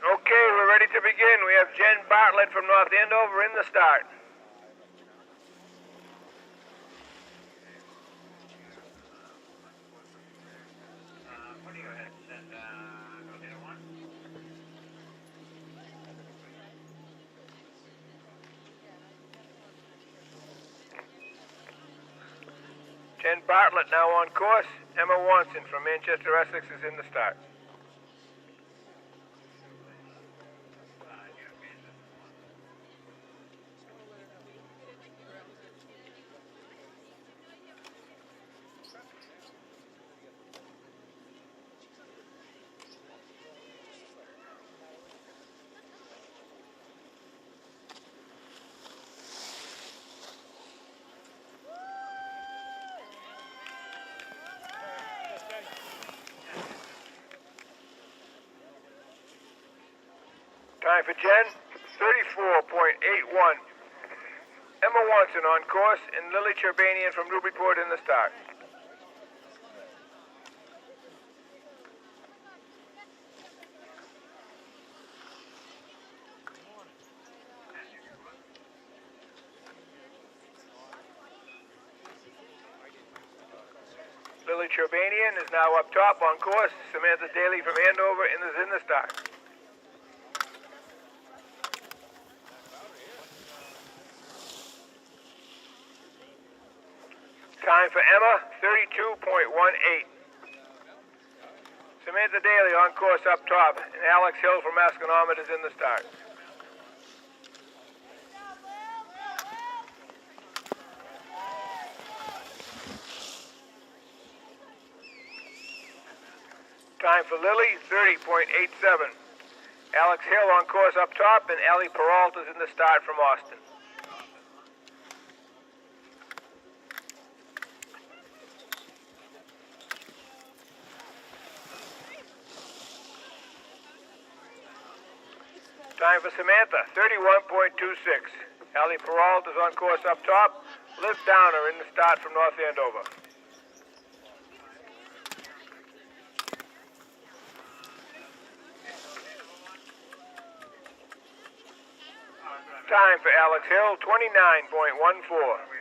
Okay, we're ready to begin. We have Jen Bartlett from North Andover in the start. Jen Bartlett now on course. Emma Wanson from Manchester, Essex is in the start. Time for Jen, 34.81. Emma Wanson on course and Lily Cherbanian from Newburyport in the start. Lily Cherbanian is now up top on course. Samantha Daly from Andover is in the start. Time for Emma, 32.18. Samantha Daly on course up top, and Alex Hill from Masconomet is in the start. Time for Lily, 30.87. Alex Hill on course up top, and Allie Peralta is in the start from Austin. Time for Samantha, 31.26. Allie Peralta is on course up top. Liv Downer in the start from North Andover. Time for Alex Hill, 29.14.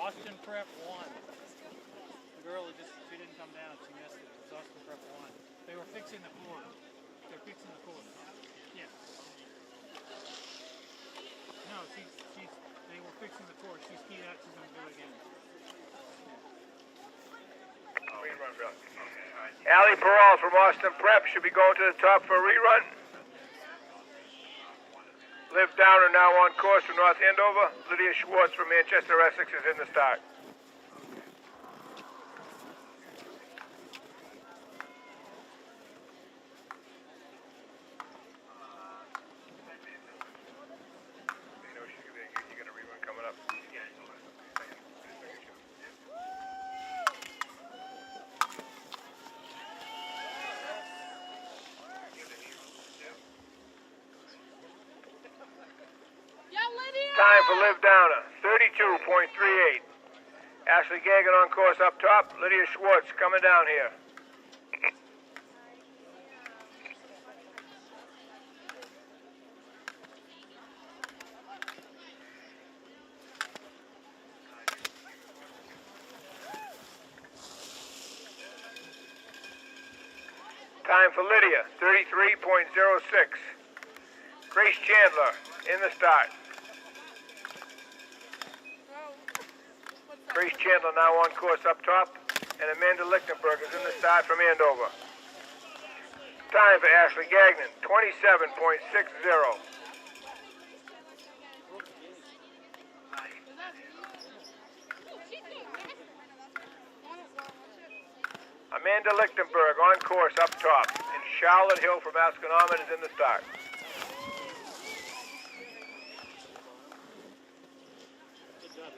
Austin Prep 1. The girl she didn't come down. She missed it. It was Austin Prep 1. They were fixing the course. They're fixing the course. Yeah. No, they were fixing the course. She skied out. She's going to do it again. Allie Peralta from Austin Prep should be going to the top for a rerun. Liv Downer now on course from North Andover. Lydia Schwartz from Manchester, Essex is in the start. You got a rerun coming up. Time for Liv Downer, 32.38. Ashley Gagan on course up top. Lydia Schwartz coming down here. Time for Lydia, 33.06. Grace Chandler in the start. Grace Chandler now on course up top, and Amanda Lichtenberg is in the start from Andover. Time for Ashley Gagnon, 27.60. Amanda Lichtenberg on course up top, and Charlotte Hill from Asconomet is in the start.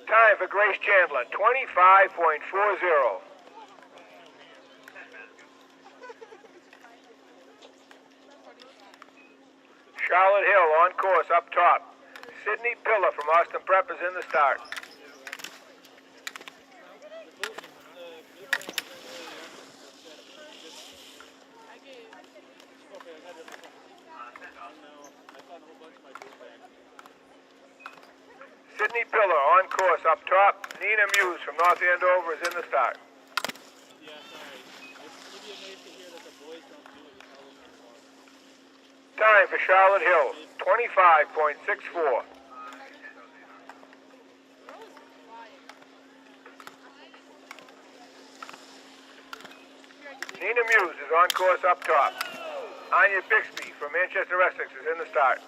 Time for Grace Chandler, 25.40. Charlotte Hill on course up top. Sydney Pillar from Austin Prep is in the start. Sydney Pillar on course up top. Nina Muse from North Andover is in the start. Yeah, sorry. It'd be amazing to hear that the boys don't do it. Time for Charlotte Hill, 25.64. Nina Muse is on course up top. Anya Bixby from Manchester, Essex is in the start.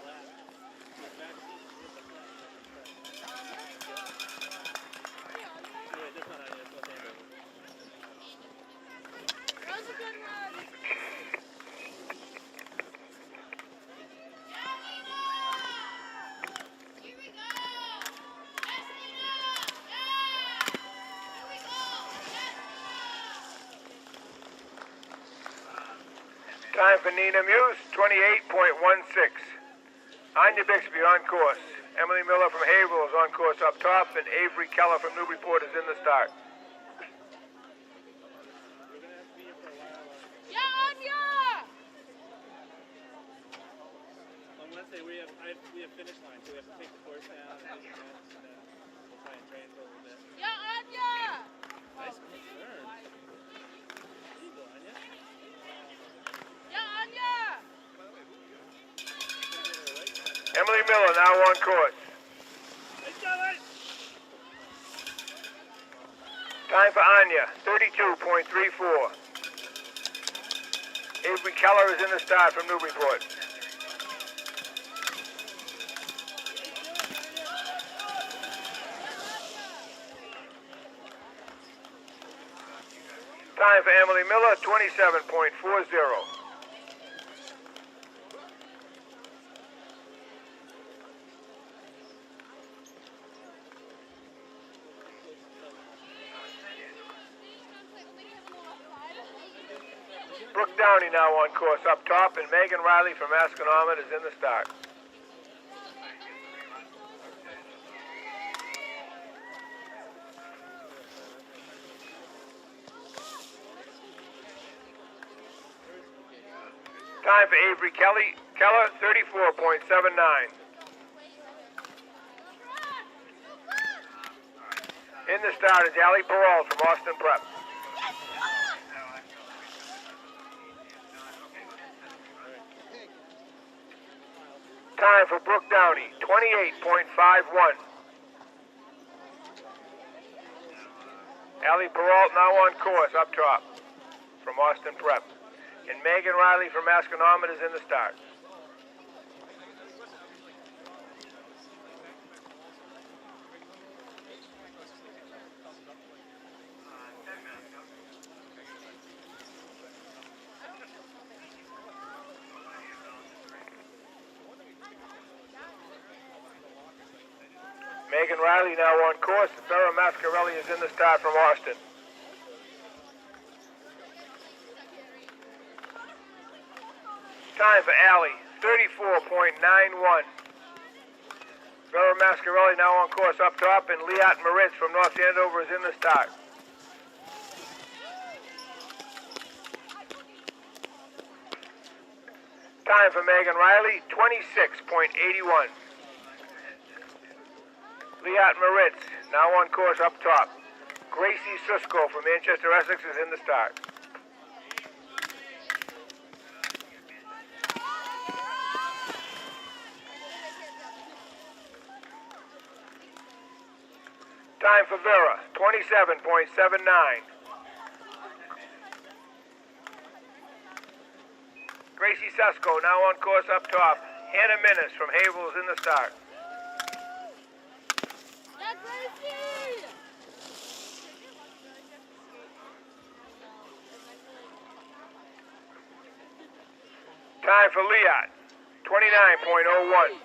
Time for Nina Muse, 28.16. Anya Bixby on course. Emily Miller from Haverhill is on course up top, and Avery Keller from Newburyport is in the start. Yeah, Anya! On Wednesday we have finish line, so we have to take the course down and do the events, and then we'll try and train for a little bit. Yeah, Anya! Nice concern. There you go, Anya. Yeah, Anya! Emily Miller now on course. Time for Anya, 32.34. Avery Keller is in the start from Newburyport. Time for Emily Miller, 27.40. Brooke Downey now on course up top, and Megan Riley from Asconomet is in the start. Time for Avery Keller, 34.79. In the start is Allie Peralt from Austin Prep. Time for Brooke Downey, 28.51. Allie Peralt now on course up top from Austin Prep. And Megan Riley from Asconomet is in the start. Megan Riley now on course. Vera Mascarelli is in the start from Austin. Time for Allie, 34.91. Vera Mascarelli now on course up top, and Liat Moritz from North Andover is in the start. Time for Megan Riley, 26.81. Liat Moritz now on course up top. Gracie Susko from Manchester, Essex is in the start. Time for Vera, 27.79. Gracie Susko now on course up top. Hannah Minnis from Havel is in the start. Yeah, Gracie! Time for Liat, 29.01.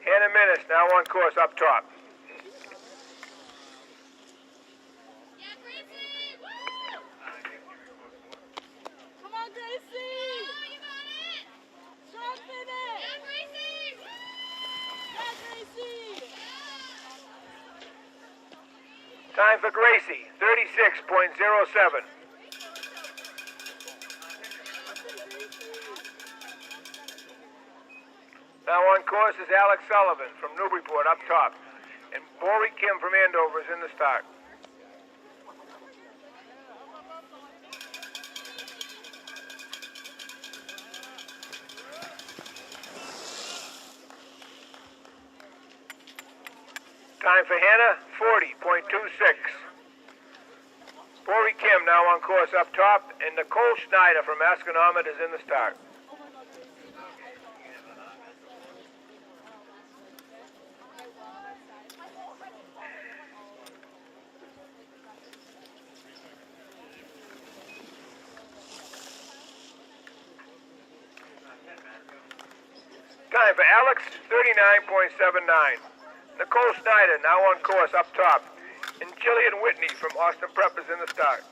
Hannah Minnis now on course up top. Yeah, Gracie! Woo! Come on, Gracie! Oh, you got it! Strong finish! Yeah, Gracie! Yeah, Gracie! Time for Gracie, 36.07. Now on course is Alex Sullivan from Newburyport up top. And Bori Kim from Andover is in the start. Time for Hannah, 40.26. Bori Kim now on course up top, and Nicole Schneider from Masconomet is in the start. Time for Alex, 39.79. Nicole Snyder now on course up top. And Jillian Whitney from Austin Prep is in the start.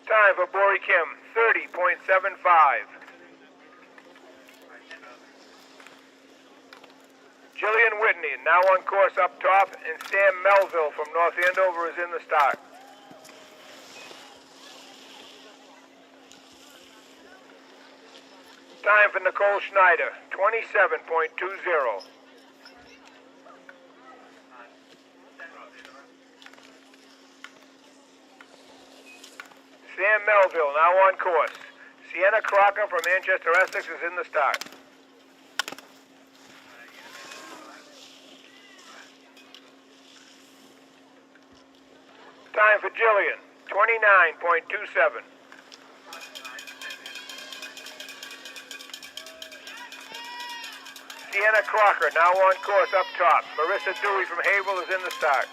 Time for Bori Kim, 30.75. Jillian Whitney now on course up top. And Sam Melville from North Andover is in the start. Time for Nicole Schneider, 27.20. Sam Melville now on course. Sienna Crocker from Manchester, Essex is in the start. Time for Jillian, 29.27. Sienna Crocker now on course up top. Marissa Dewey from Havel is in the start.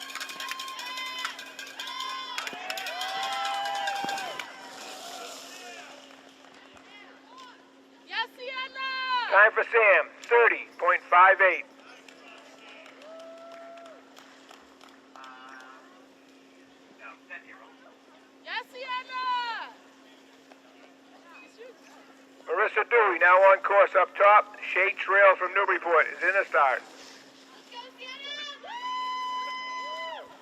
Yes, Sienna! Time for Sam, 30.58. Yes, Sienna! Marissa Dewey now on course up top. Shay Trail from Newburyport is in the start. Let's go, Sienna! Woo!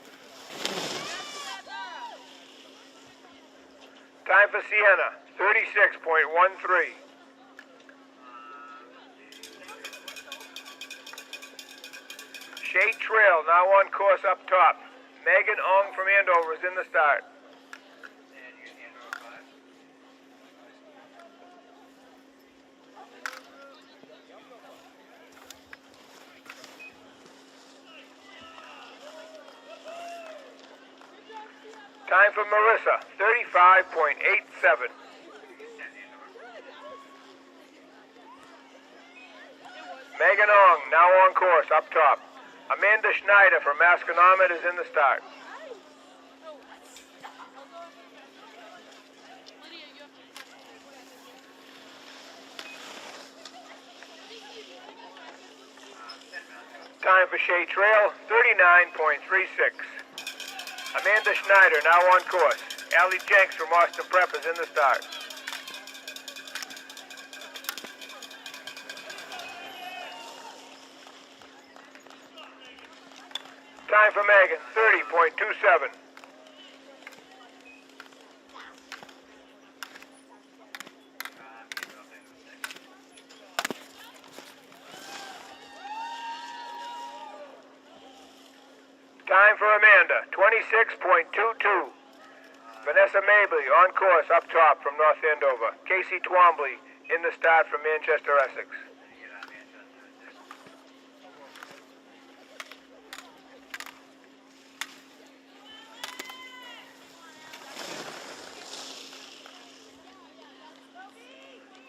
Time for Sienna, 36.13. Shay Trail now on course up top. Megan Ong from Andover is in the start. Time for Marissa, 35.87. Megan Ong now on course up top. Amanda Schneider from Masconomet is in the start. Time for Shay Trail, 39.36. Amanda Schneider now on course. Allie Jenks from Austin Prep is in the start. Time for Megan, 30.27. Time for Amanda, 26.22. Vanessa Mabley on course up top from North Andover. Casey Twombly in the start from Manchester, Essex.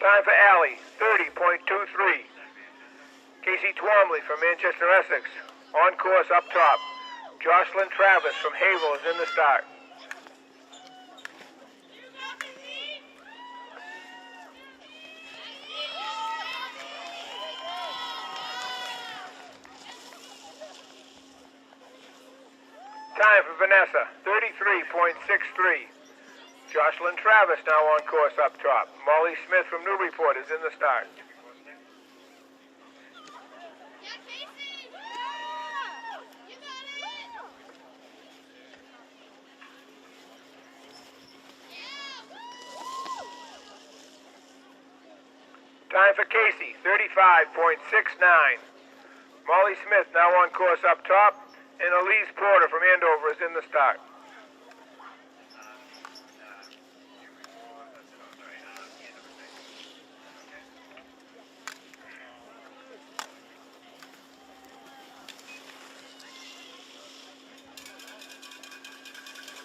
Time for Alley, 30.23. Casey Twomley from Manchester, Essex, on course up top. Jocelyn Travis from Havel is in the start. Time for Vanessa, 33.63. Jocelyn Travis now on course up top. Molly Smith from Newburyport is in the start. Time for Casey, 35.69. Molly Smith now on course up top, and Elise Porter from Andover is in the start.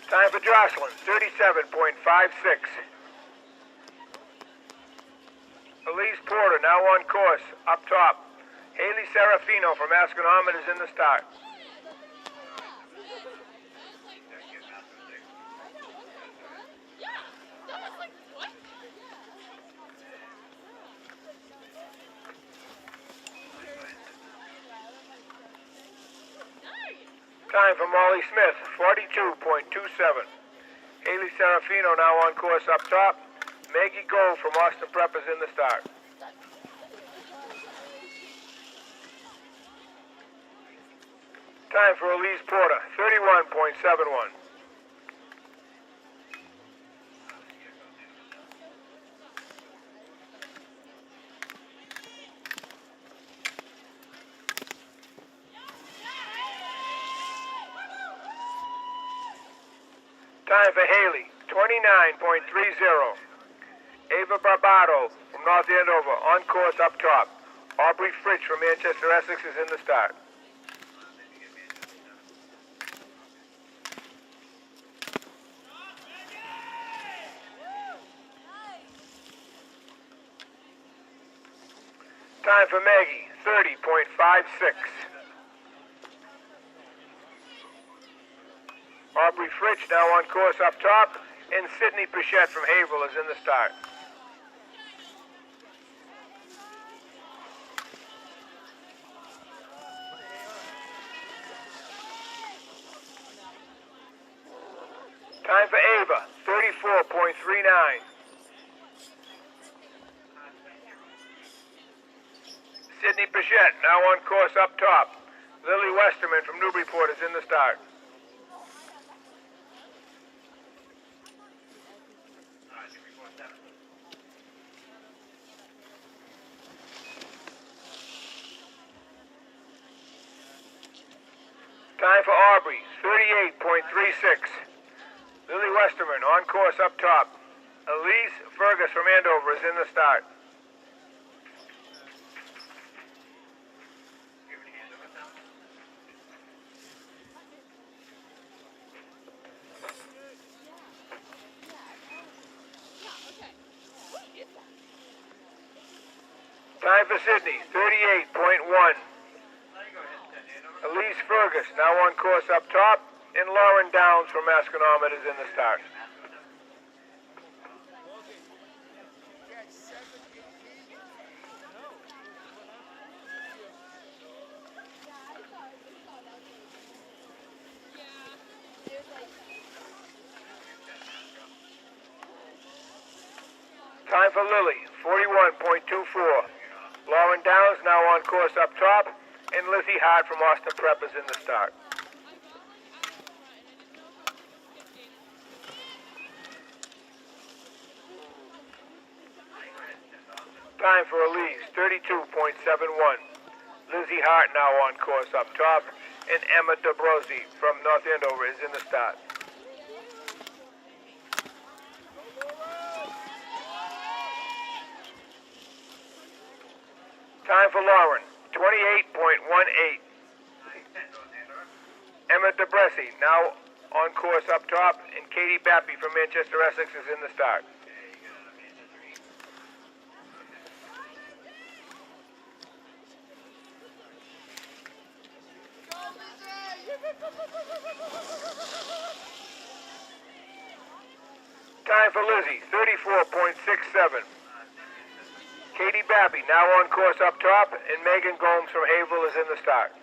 Time for Jocelyn, 37.56. Elise Porter now on course, up top. Haley Serafino from Asconomet is in the start. Time for Molly Smith, 42.27. Haley Serafino now on course up top. Maggie Gold from Austin Prep is in the start. Time for Elise Porter, 31.71. Time for Haley, 29.30. Ava Barbado from North Andover, on course up top. Aubrey Fritsch from Manchester, Essex is in the start. Time for Maggie, 30.56. Aubrey Fritsch now on course up top, and Sydney Pichette from Havel is in the start. Time for Ava, 34.39. Sydney Pichette now on course up top. Lily Westerman from Newburyport is in the start. Time for Aubrey, 38.36. Lily Westerman on course up top. Elise Fergus from Andover is in the start. Time for Sydney, 38.1. Elise Fergus now on course up top, and Lauren Downs from Asconomet is in the start. Time for Lily, 41.24. Lauren Downs now on course up top, and Lizzie Hart from Austin Prep is in the start. Time for Elise, 32.71. Lizzie Hart now on course up top, and Emma DeBrosi from North Andover is in the start. Time for Lauren, 28.18. Emma DeBresi now on course up top, and Katie Bappy from Manchester, Essex is in the start. Time for Lizzie, 34.67. Katie Babby now on course up top, and Megan Gomes from Haverhill is in the start.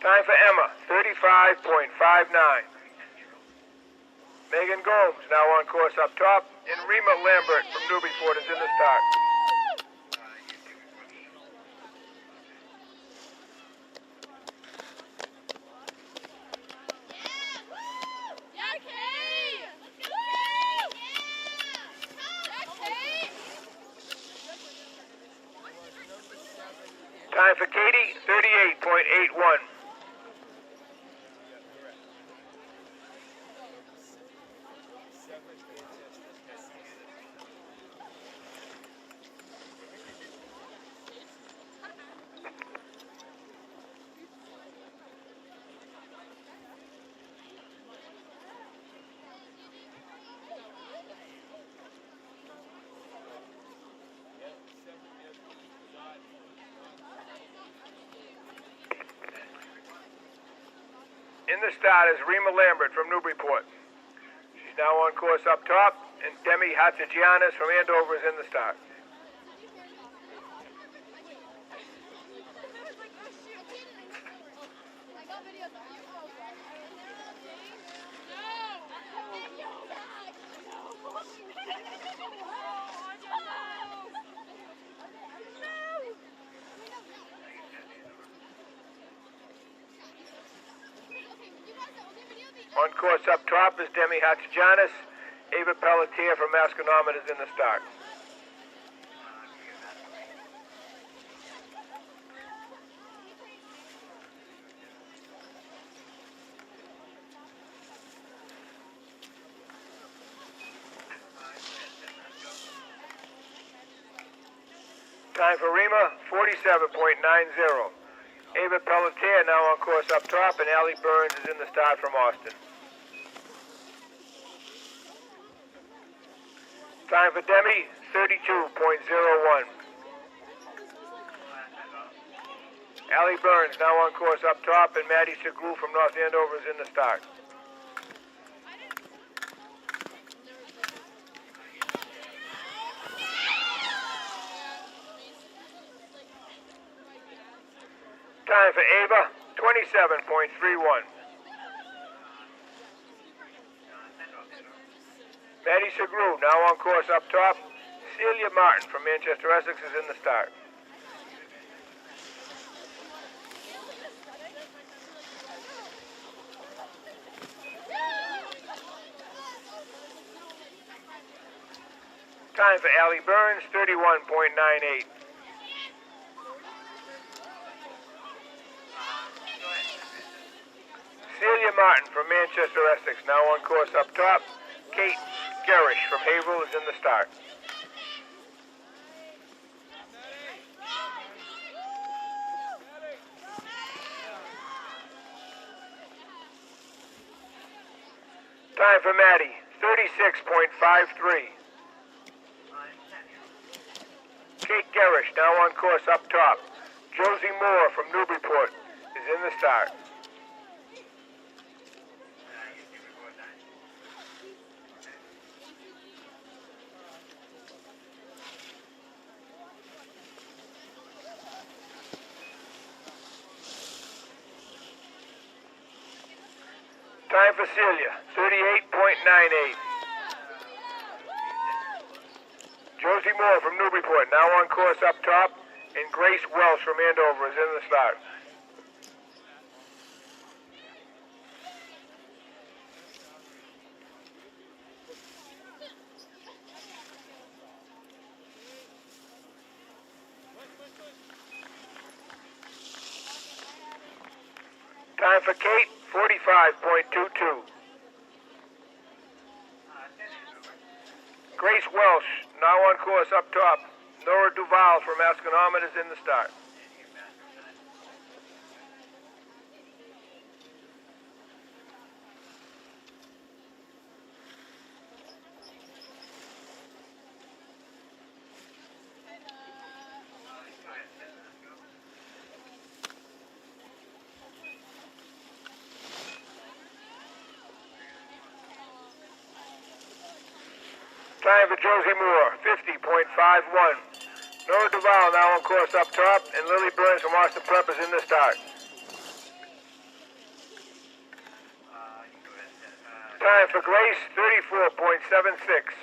Time for Emma, 35.59. Megan Gomes now on course up top, and Rima Lambert from Newburyport is in the start. Time for Katie, 38.81. In the start is Rima Lambert from Newburyport. She's now on course up top, and Demi Hatzigiannis from Andover is in the start. On course up top is Demi Hatzigiannis. Ava Pelletier from Masconomet is in the start. Time for Rima, 47.90. Ava Pelletier now on course up top, and Allie Burns is in the start from Austin. Time for Demi, 32.01. Allie Burns now on course up top, and Maddie Segrou from North Andover is in the start. Time for Ava, 27.31. Maddie Segrou now on course up top. Celia Martin from Manchester, Essex is in the start. Time for Allie Burns, 31.98. Celia Martin from Manchester, Essex now on course up top. Kate Garish from Haverhill is in the start. Time for Maddie, 36.53. Kate Garish now on course up top. Josie Moore from Newburyport is in the start. Time for Celia, 38.98. Josie Moore from Newburyport now on course up top, and Grace Welsh from Andover is in the start. Time for Kate, 45.22. Grace Welsh now on course up top. Nora Duval from Masconomet is in the start. Time for Josie Moore, 50.51. Nora Duval now on course up top, and Lily Burns from Austin Prep is in the start. Time for Grace, 34.76.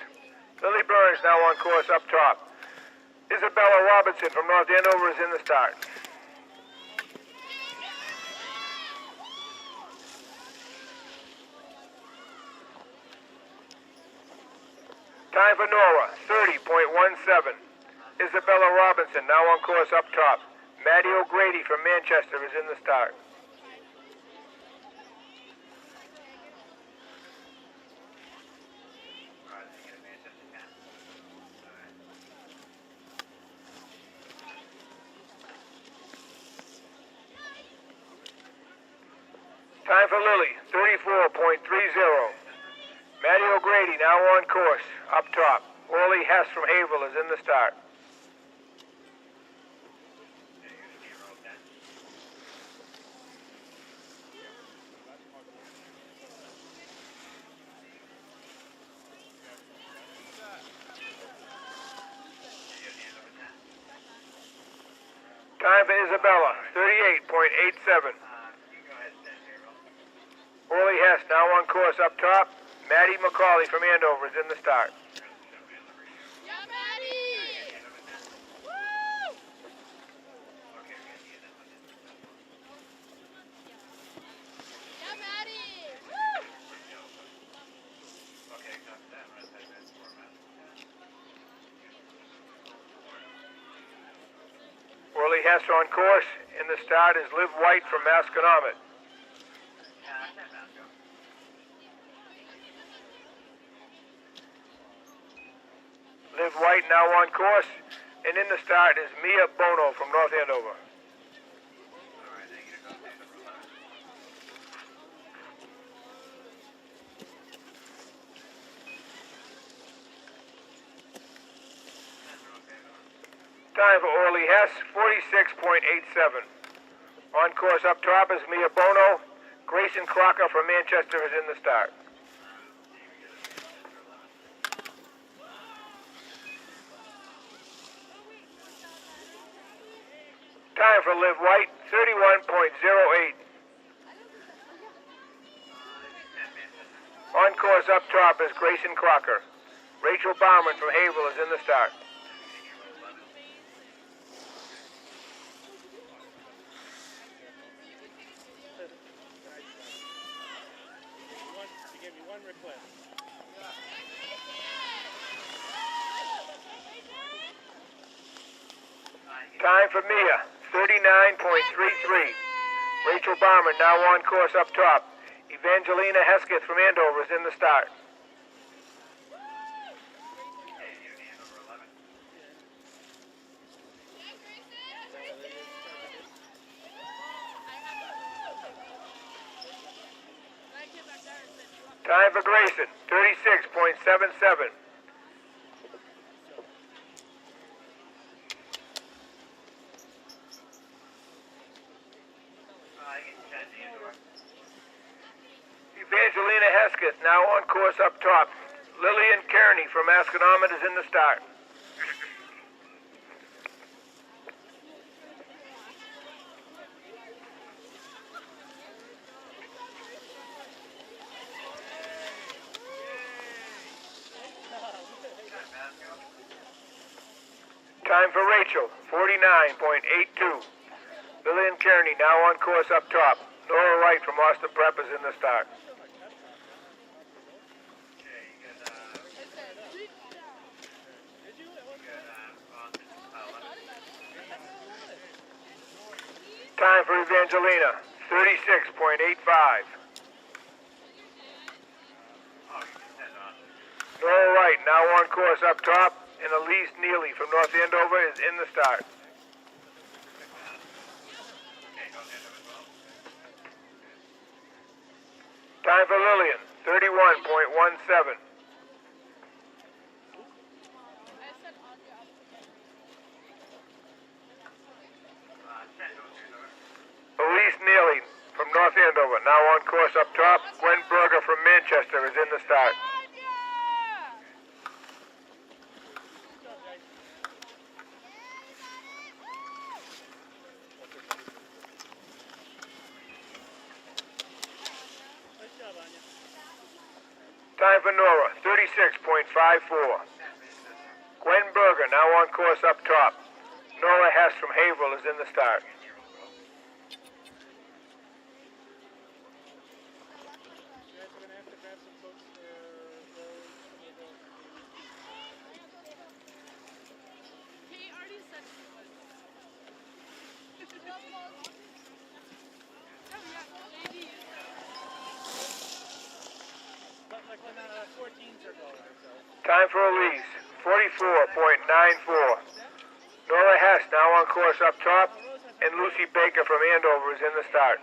Lily Burns now on course up top. Isabella Robinson from North Andover is in the start. Time for Nora, 30.17. Isabella Robinson now on course up top. Maddie O'Grady from Manchester is in the start. Time for Lily, 34.30. Maddie O'Grady now on course, up top. Orly Hess from Haverhill is in the start. Time for Isabella, 38.87. Orly Hess now on course up top. Maddie McCauley from Andover is in the start. Yeah, Maddie! Woo! Yeah, Maddie! Woo! Orly Hess on course. In the start is Liv White from Masconomet. Liv White now on course, and in the start is Mia Bono from North Andover. Time for Orly Hess, 46.87. On course up top is Mia Bono. Grayson Crocker from Manchester is in the start. Time for Liv White, 31.08. On course up top is Grayson Crocker. Rachel Bauman from Haverhill is in the start. Time for Mia, 39.33. Rachel Bauman now on course up top. Evangelina Hesketh from Andover is in the start. Time for Grayson, 36.77. Evangelina Hesketh now on course up top. Lillian Kearney from Masconomet is in the start. Time for Rachel, 49.82. Lillian Kearney now on course up top. Nora Wright from Austin Prep is in the start. Time for Evangelina, 36.85. Nora Wright now on course up top, and Elise Neely from North Andover is in the start. Time for Lillian, 31.17. Elise Neely from North Andover, now on course up top. Gwen Berger from Manchester is in the start. Time for Nora, 36.54. Gwen Berger now on course up top. Nora Hess from Haverhill is in the start. Time for Elise, 44.94. Nora Hess now on course up top, and Lucy Baker from Andover is in the start.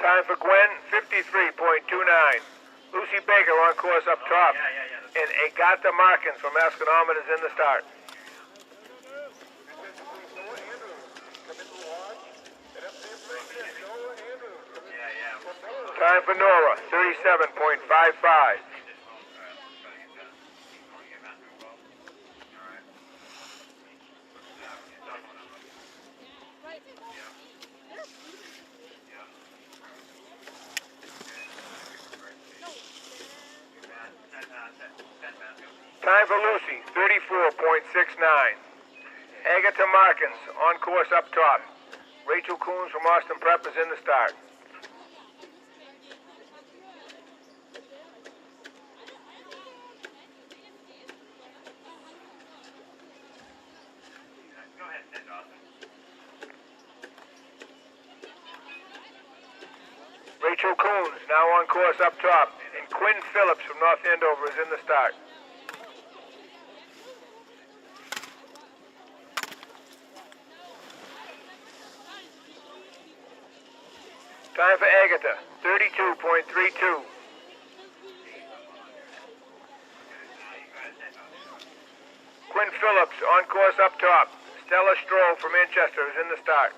Time for Gwen, 53.29. Lucy Baker on course up top. And Agatha Markins from Masconomet is in the start. Time for Nora, 37.55. Time for Lucy, 34.69. Agatha Markins on course up top. Rachel Coons from Austin Prep is in the start. Rachel Coons now on course up top, and Quinn Phillips from North Andover is in the start. Time for Agatha, 32.32. Quinn Phillips on course up top. Stella Stroll from Manchester is in the start.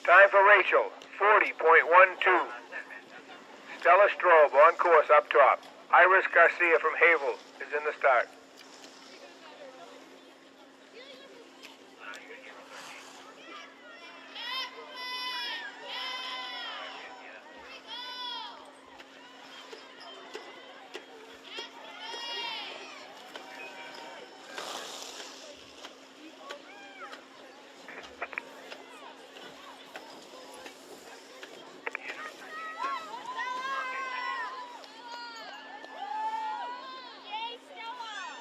Time for Rachel, 40.12. Stella Strobe on course up top. Iris Garcia from Haverhill is in the start.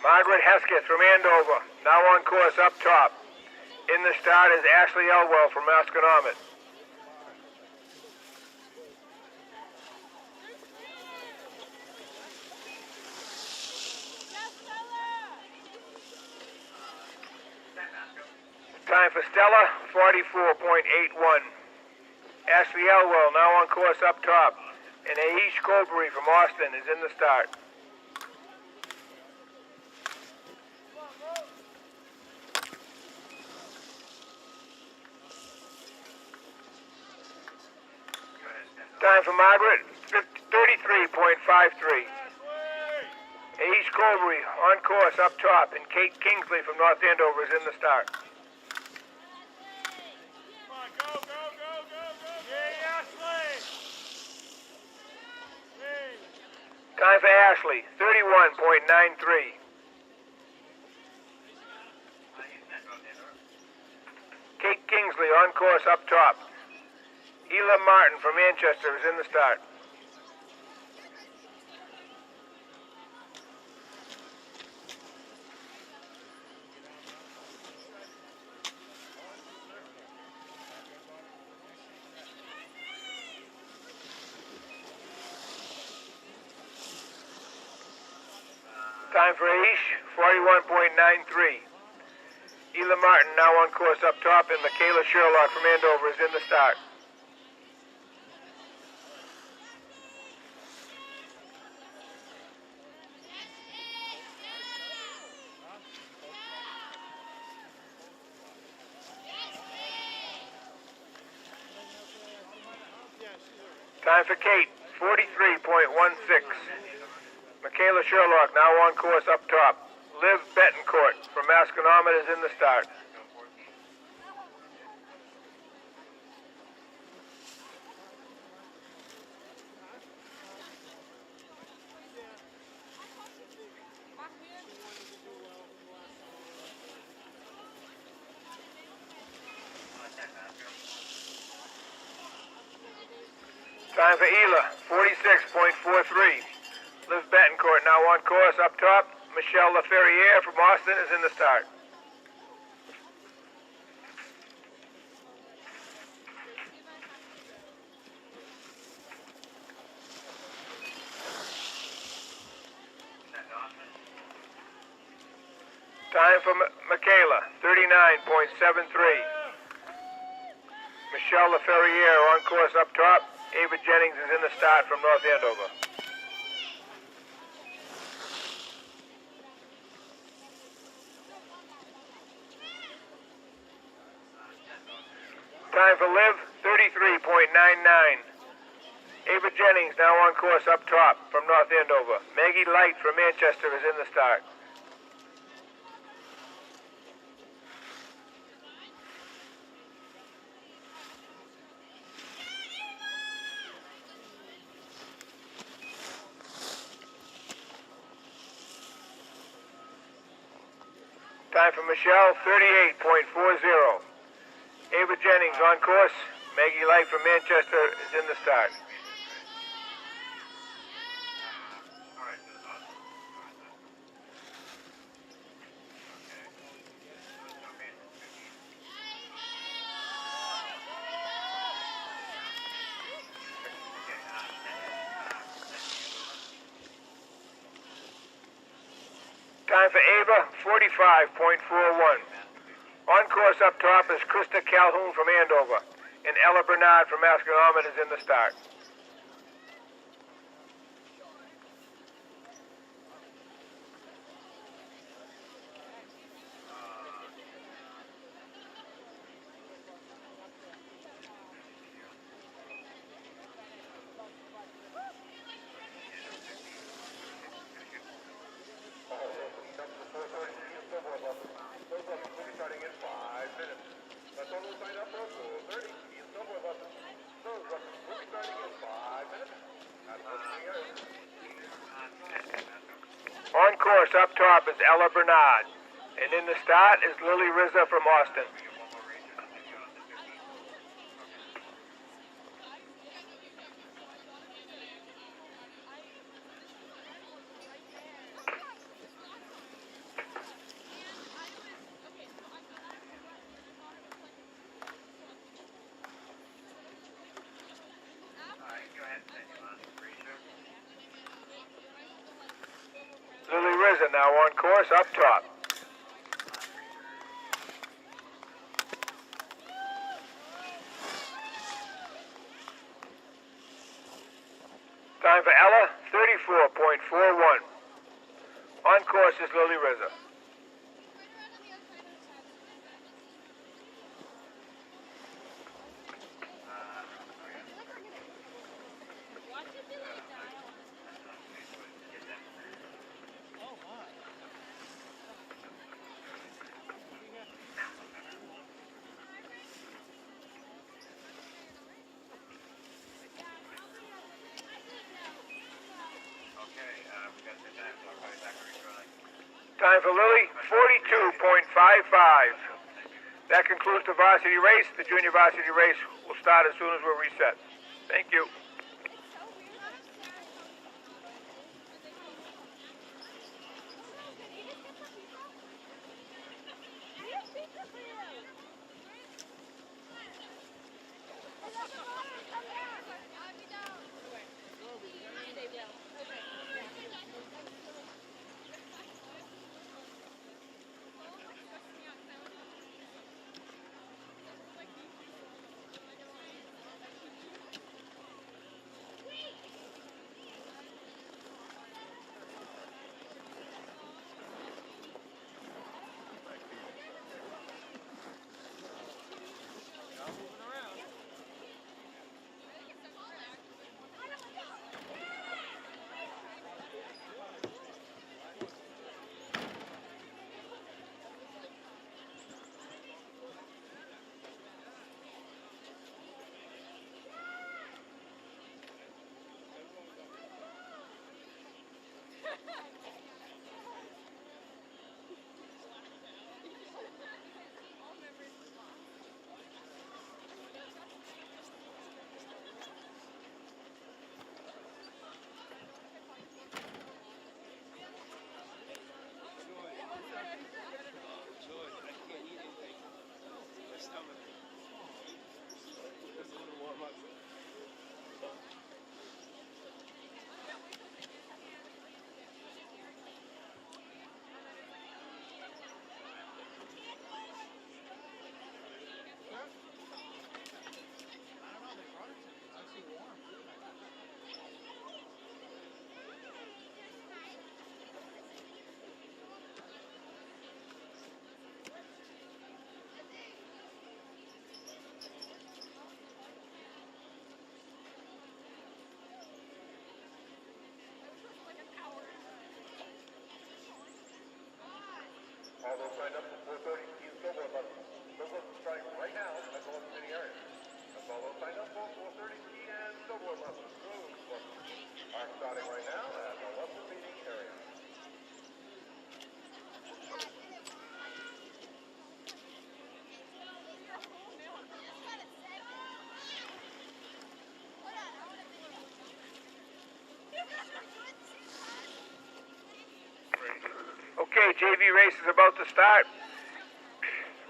Margaret Hesketh from Andover, now on course up top. In the start is Ashley Elwell from Masconomet. Time for Stella, 44.81. Ashley Elwell now on course up top. And Aish Colbury from Austin is in the start. Time for Margaret, 33.53. Aish Colbury on course up top, and Kate Kingsley from North Andover is in the start. Come on, go, go, go, go, go. Yeah, Ashley. Time for Ashley, 31.93. Kate Kingsley on course up top. Ela Martin from Manchester is in the start. Time for Aish, 41.93. Ela Martin now on course up top, and Michaela Sherlock from Andover is in the start. Time for Kate, 43.16. Michaela Sherlock now on course up top. Liv Betancourt from Masconomet is in the start. Time for Ela, 46.43. Liv Betancourt now on course up top. Michelle LaFerriere from Austin is in the start. Time for Michaela, 39.73. Michelle LaFerriere on course up top. Ava Jennings is in the start from North Andover. Time for Liv, 33.99. Ava Jennings now on course up top from North Andover. Maggie Light from Manchester is in the start. Time for Michelle, 38.40. Ava Jennings on course. Maggie Light from Manchester is in the start. Time for Ava, 45.41. On course up top is Krista Calhoun from Andover, and Ella Bernard from Masconomet is in the start. On course up top is Ella Bernard, and in the start is Lily Rizza from Austin. Lily Rizza now on course up top. Time for Ella, 34.41. On course is Lily Rizza. Time for Lily, 42.55. That concludes the varsity race. The junior varsity race will start as soon as we're reset. Thank you. All those signed up for 4:30 ski and snowboard lessons. Those lessons starting right now at the West City area. That's all those signed up for 4:30 ski and snowboard lessons. Those lessons are starting right now at the West City area. Okay, JV race is about to start.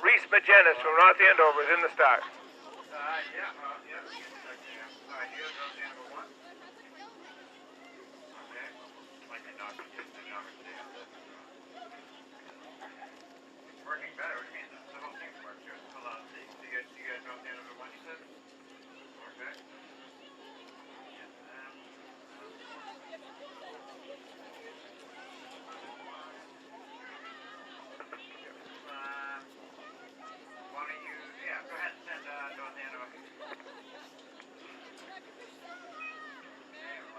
Reese Magenis from North Andover is in the start. Working better, which means the whole thing's working good. Hold on, see? You guys North Andover one, you said? Okay. Why don't you, go ahead and send North Andover.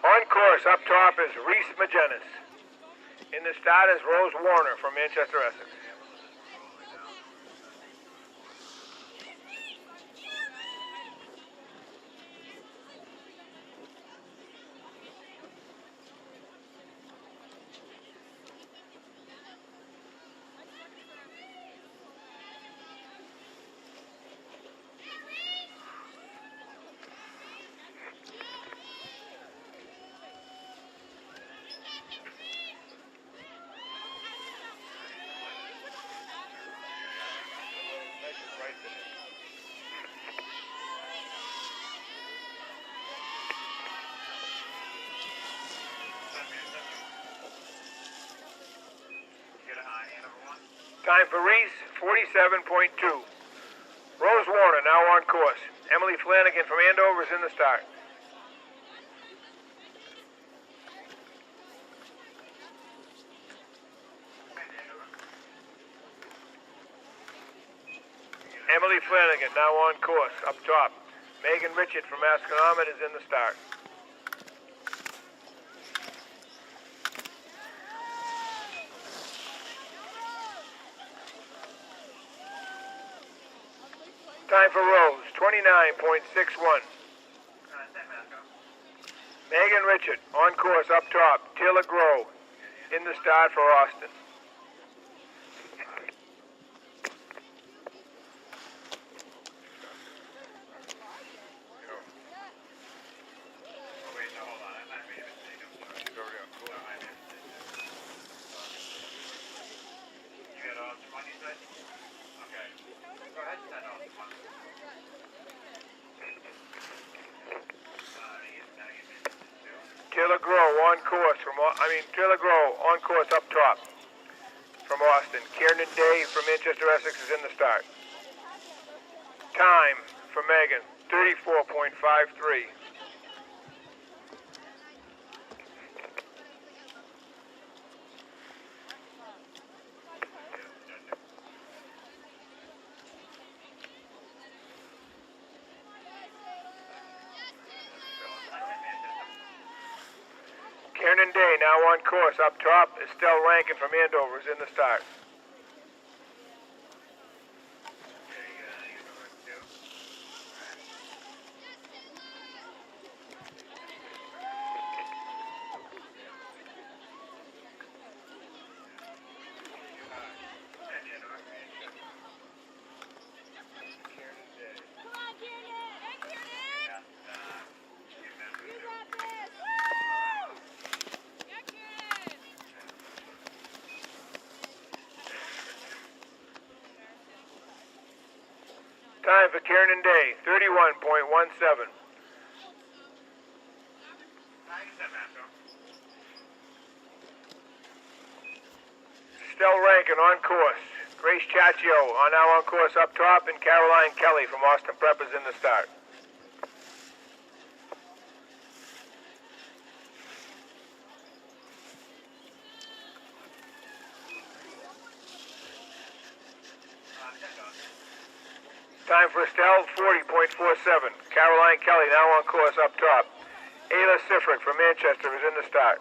On course, up top is Reese Magenis. In the start is Rose Warner from Manchester, Essex. Time for Reese, 47.2. Rose Warner now on course. Emily Flanagan from Andover is in the start. Emily Flanagan now on course, up top. Megan Richard from Masconomet is in the start. Time for Rose, 29.61. Megan Richard on course, up top. Taylor Grove in the start for Austin. Taylor Grove on course up top from Austin. Kiernan Day from Manchester, Essex is in the start. Time for Megan, 34.53. Kiernan Day now on course up top. Estelle Rankin from Andover is in the start. Time for Kiernan Day, 31.17. Estelle Rankin on course. Grace Chaccio are now on course up top, and Caroline Kelly from Austin Prep is in the start. Time for Estelle, 40.47. Caroline Kelly now on course up top. Ayla Sifrick from Manchester is in the start.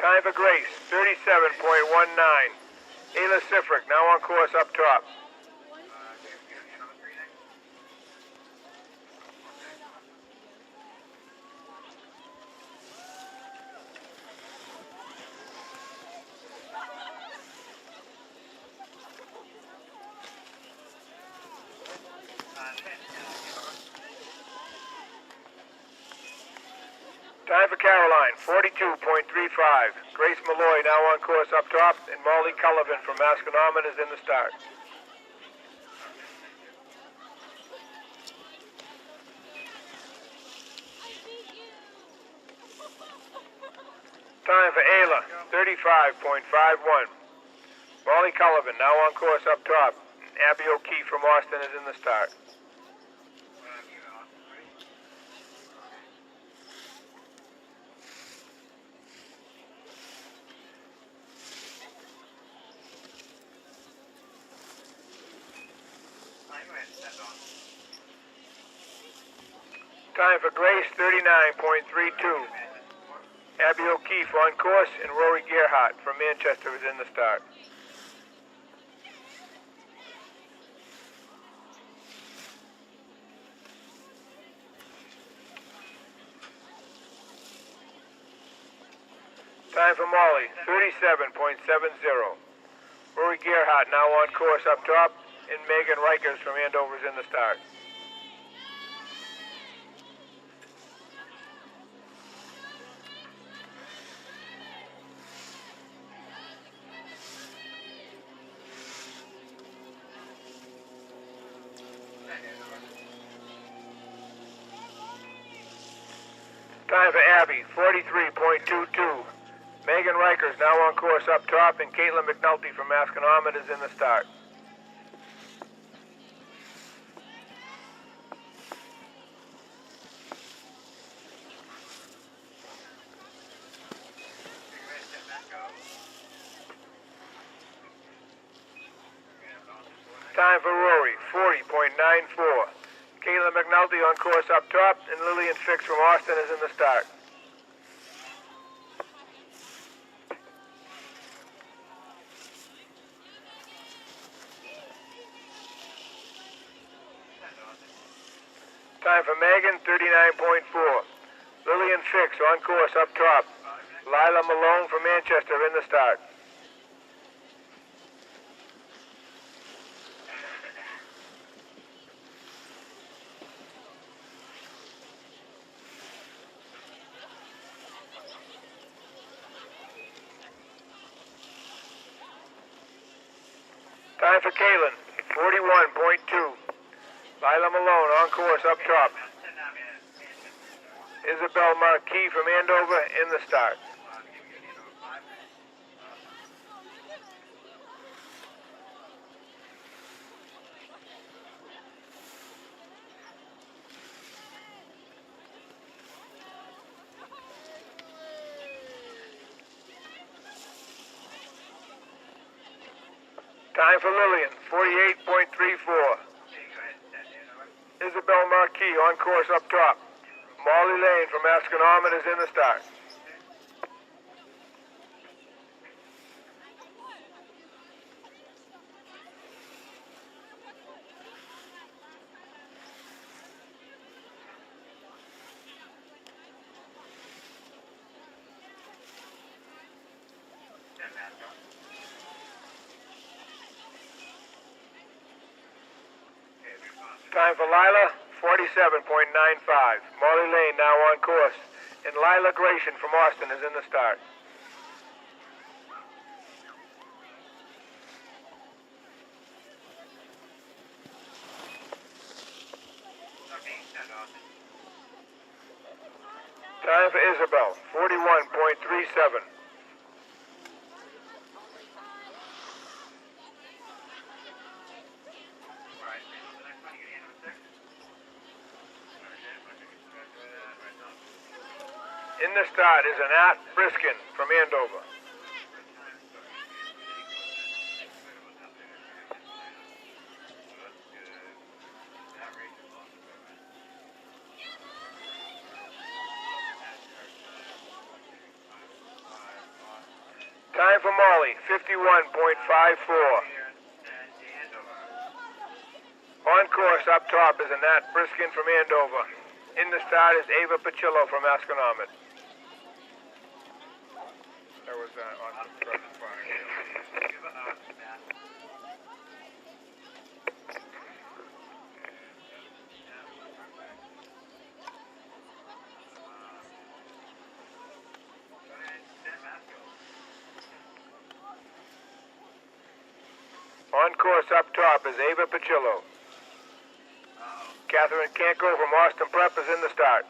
Time for Grace, 37.19. Ayla Sifrick, now on course up top. Time for Caroline, 42.35. Grace Malloy now on course up top, and Molly Cullivan from Masconomet is in the start. Time for Ayla, 35.51. Molly Cullivan now on course up top. Abby O'Keefe from Austin is in the start. Time for Grace, 39.32. Abby O'Keefe on course, and Rory Gerhardt from Manchester is in the start. Time for Molly, 37.70. Rory Gerhardt now on course up top, and Megan Rikers from Andover is in the start. Time for Abby, 43.22. Megan Rikers now on course up top, and Caitlin McNulty from Masconomet is in the start. Time for Rory, 40.94. Caitlin McNulty on course up top, and Lillian Fix from Austin is in the start. Time for Megan, 39.4. Lillian Fix on course up top. Lila Malone from Manchester in the start. Time for Kaylin, 41.2. Lila Malone on course up top. Isabel Marquis from Andover in the start. Time for Lillian, 48.34. Isabel Marquis on course up top. Molly Lane from Masconomet is in the start. Time for Lila, 47.95. Molly Lane now on course. And Lila Gratian from Austin is in the start. Time for Isabel, 41.37. In the start is Anat Briskin from Andover. Time for Molly, 51.54. On course up top is Annette Briskin from Andover. In the start is Ava Pacillo from Asconomet. That was Austin Prep. On course up top is Ava Pacillo. Catherine Canco from Austin Prep is in the start.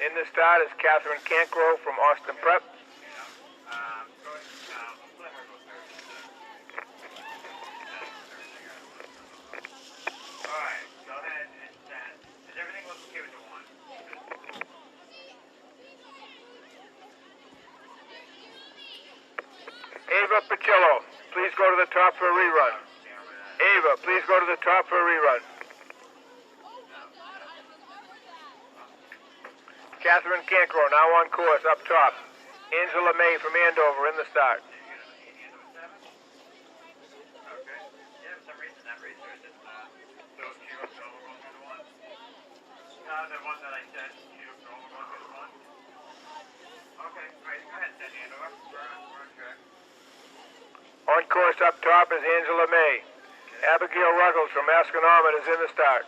In the start is Catherine Cancro from Austin Prep. Ava Pacillo, please go to the top for a rerun. Ava, please go to the top for a rerun. Catherine Cancro now on course up top. Angela May from Andover in the start. The one that I said, she looked over going to the one. Okay, great. Go ahead, Sandy Andover. We're on track. On course up top is Angela May. Abigail Ruggles from Asconomet is in the start.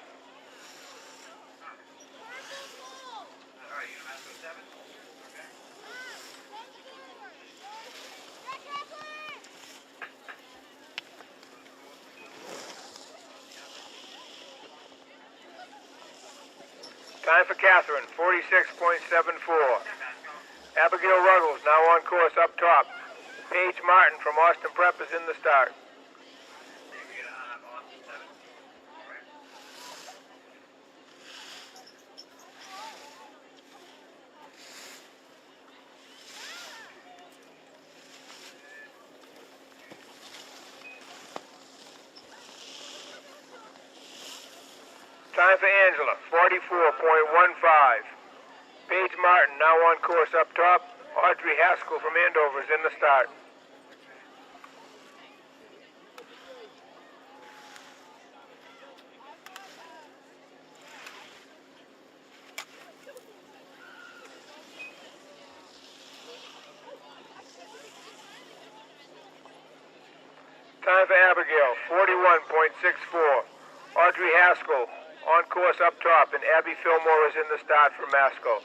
Alright, you know, Masco 7? Okay. Time for Catherine, 46.74. Abigail Ruggles now on course up top. Paige Martin from Austin Prep is in the start. Time for Angela, 44.15. Paige Martin now on course up top. Audrey Haskell from Andover is in the start. Time for Abigail, 41.64. Audrey Haskell on course up top, and Abby Fillmore is in the start for Masco.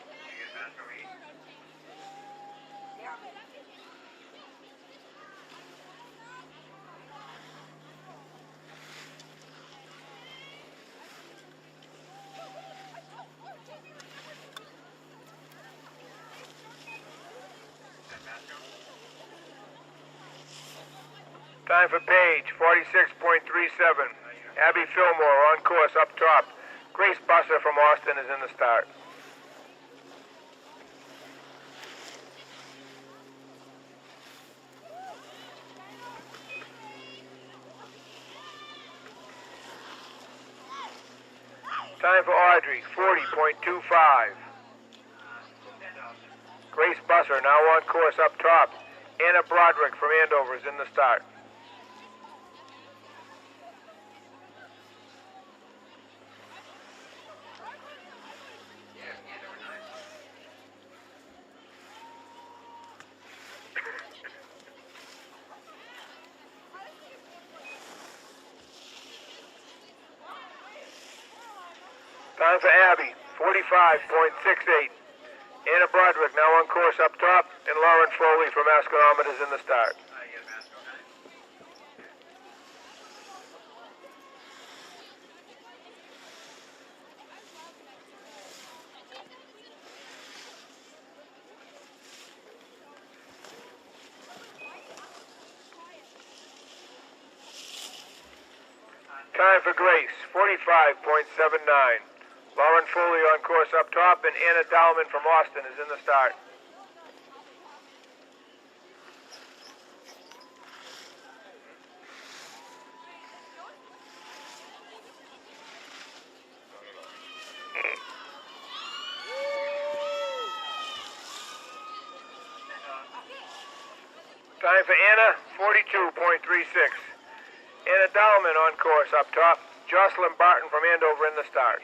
Time for Paige, 46.37. Abby Fillmore on course up top. Grace Busser from Austin is in the start. Time for Audrey, 40.25. Grace Busser now on course up top. Anna Broderick from Andover is in the start. Time for Abby, 45.68. Anna Broderick now on course up top, and Lauren Foley from Asconomet is in the start. Time for Grace, 45.79. Lauren Foley on course up top, and Anna Dowman from Austin is in the start. Time for Anna, 42.36. Anna Dowman on course up top. Jocelyn Barton from Andover in the start.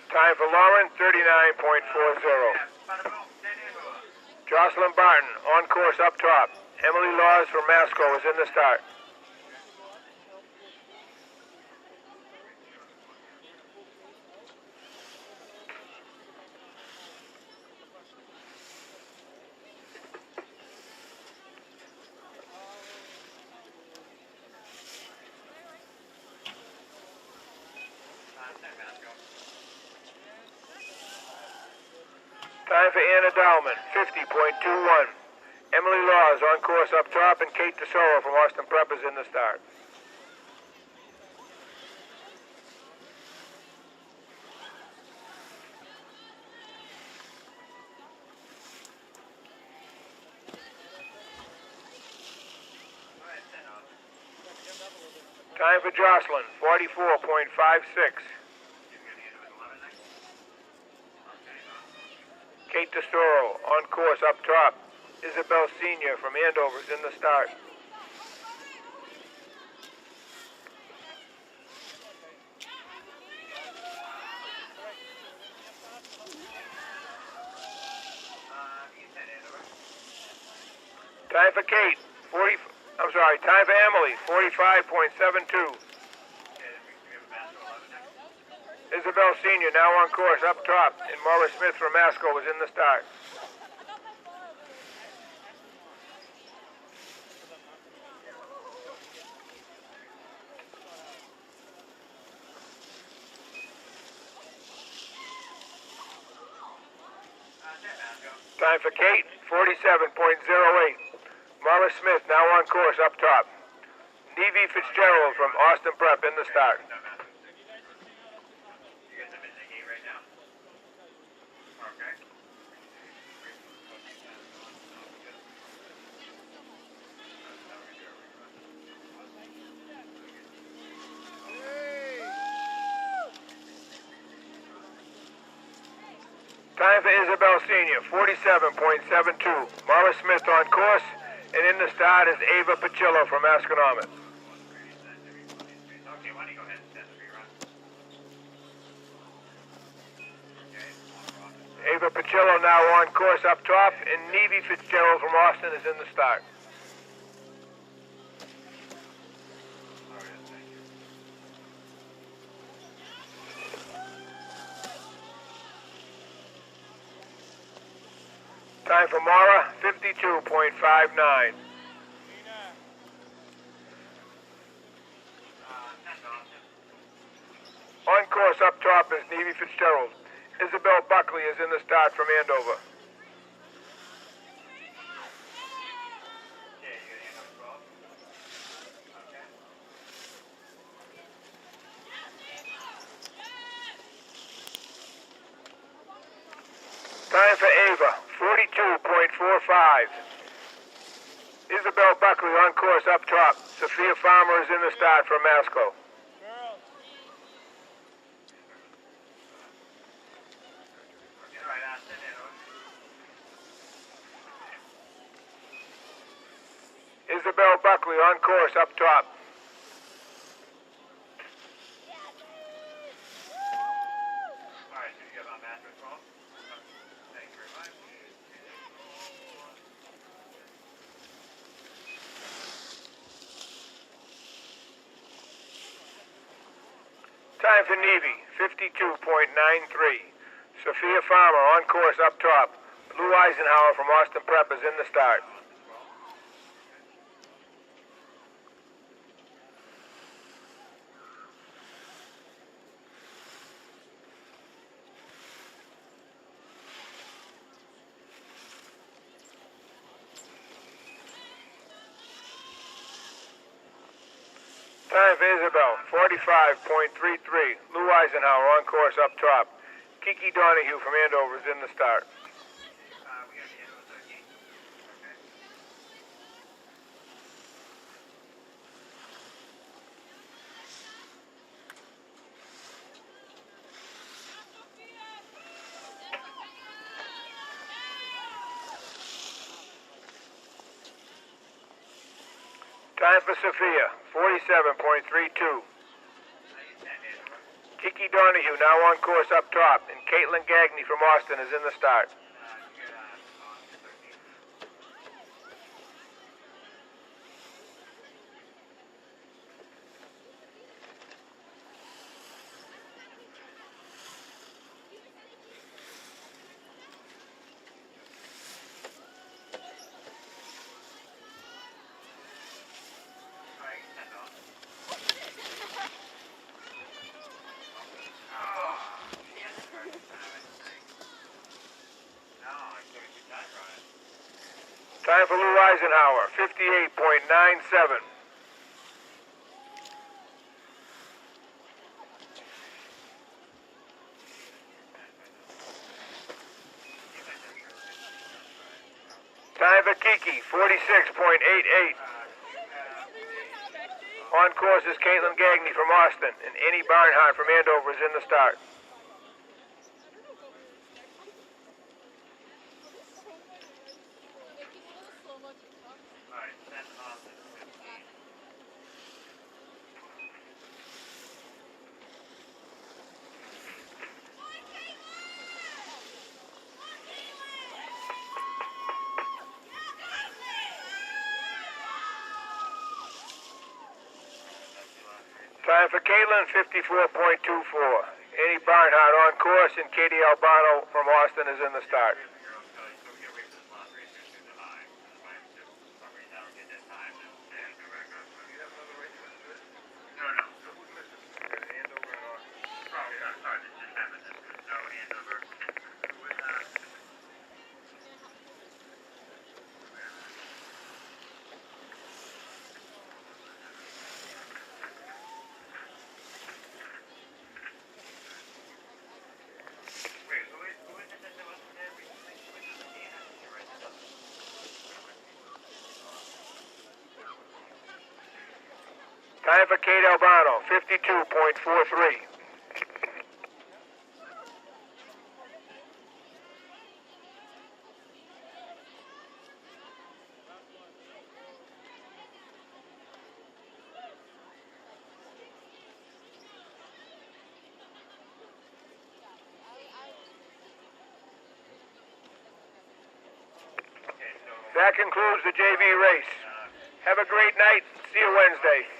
Time for Lauren, 39.40. Jocelyn Barton on course up top. Emily Laws from Masco is in the start. Time for Anna Dowman, 50.21. Emily Laws on course up top, and Kate DeSoro from Austin Prep is in the start. Time for Jocelyn, 44.56. Kate DeSoro on course up top. Isabel Sr. from Andover is in the start. Time for Kate, time for Emily, 45.72. Isabel Sr. now on course up top, and Maura Smith from Masco is in the start. Time for Kate, 47.08. Maura Smith now on course up top. Nevy Fitzgerald from Austin Prep in the start. Time for Isabel Sr., 47.72. Maura Smith on course, and in the start is Ava Pacillo from Astronomist. Ava Pacillo now on course up top, and Nevy Fitzgerald from Austin is in the start. Time for Mara, 52.59. On course up top is Nevy Fitzgerald. Isabel Buckley is in the start from Andover. Time for Ava, 42.45. Isabel Buckley on course up top. Sophia Farmer is in the start from Masco. Isabel Buckley on course up top. Time for Nevy, 52.93. Sophia Farmer on course up top. Lou Eisenhower from Austin Prep is in the start. Time for Isabel, 45.33. Lou Eisenhower on course up top. Kiki Donahue from Andover is in the start. We got the end of the gate. Okay. Time for Sophia, 47.32. Kiki Donahue now on course up top, and Caitlin Gagney from Austin is in the start. Time for Lou Eisenhower, 58.97. Time for Kiki, 46.88. On course is Caitlin Gagney from Austin, and Annie Barnhart from Andover is in the start. Time for Caitlin, 54.24. Annie Barnhart on course, and Katie Albano from Austin is in the start. Time for Kate Albano, 52.43. That concludes the JV race. Have a great night. See you Wednesday.